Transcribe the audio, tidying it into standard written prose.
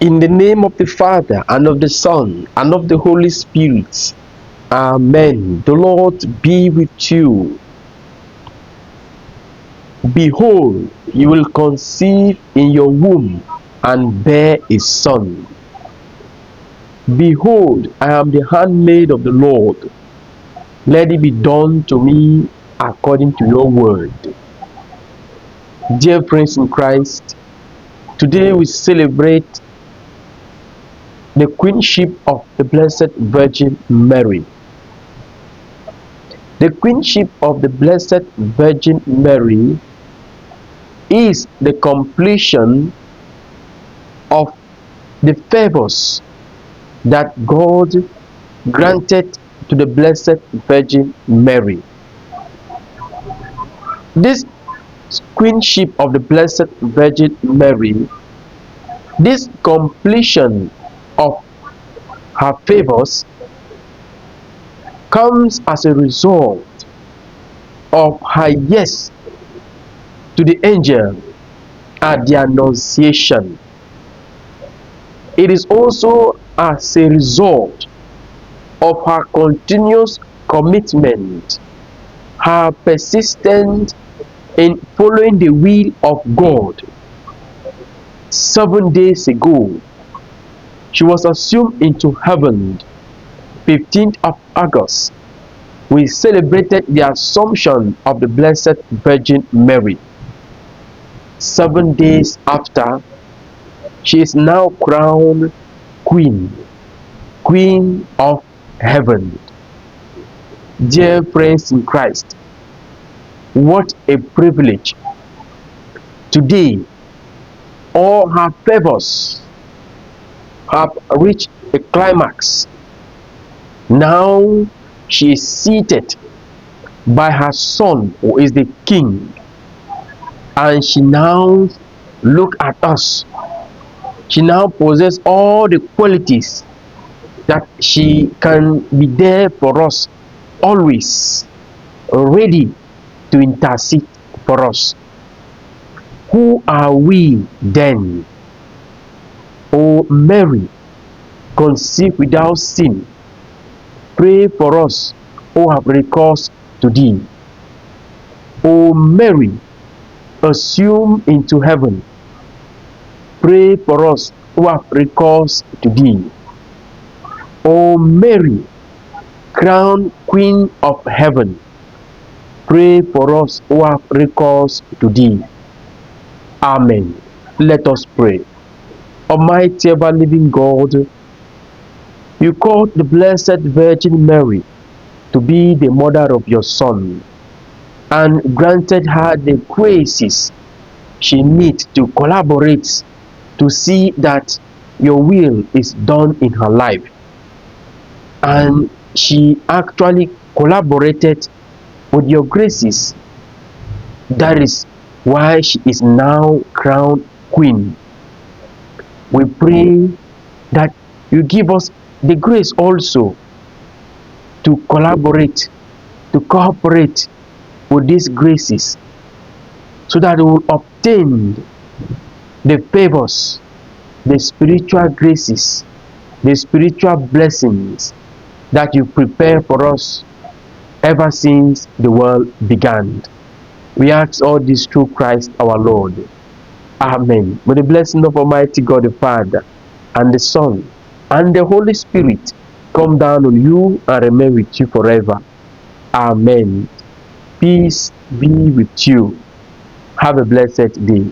In the name of the Father, and of the Son, and of the Holy Spirit. Amen. The Lord be with you. Behold, you will conceive in your womb and bear a son. Behold, I am the handmaid of the Lord. Let it be done to me according to your word. Dear friends in Christ, today we celebrate the Queenship of the Blessed Virgin Mary. The Queenship of the Blessed Virgin Mary is the completion of the favors that God granted to the Blessed Virgin Mary. This Queenship of the Blessed Virgin Mary, this completion of her favors, comes as a result of her yes to the angel at the Annunciation. It is also as a result of her continuous commitment, her persistence in following the will of God. 7 days ago, she was assumed into heaven. 15th of August, we celebrated the Assumption of the Blessed Virgin Mary. 7 days after, she is now crowned Queen of Heaven. Dear friends in Christ, what a privilege. Today, all her favors have reached a climax. Now she is seated by her Son, who is the King, and she now look at us. She now possesses all the qualities that she can be there for us, always ready to intercede for us. Who are we then? O Mary, conceived without sin, pray for us who have recourse to thee. O Mary, assumed into heaven, pray for us who have recourse to thee. O Mary, crowned Queen of Heaven, pray for us who have recourse to thee. Amen. Let us pray. Almighty ever-living God, you called the Blessed Virgin Mary to be the mother of your Son, and granted her the graces she needs to collaborate to see that your will is done in her life. And she actually collaborated with your graces. That is why she is now crowned Queen. We pray that you give us the grace also to collaborate, to cooperate with these graces, so that we will obtain the favors, the spiritual graces, the spiritual blessings that you prepare for us ever since the world began. We ask all this through Christ our Lord. Amen. May the blessing of Almighty God the Father, and the Son, and the Holy Spirit come down on you and remain with you forever. Amen. Peace be with you. Have a blessed day.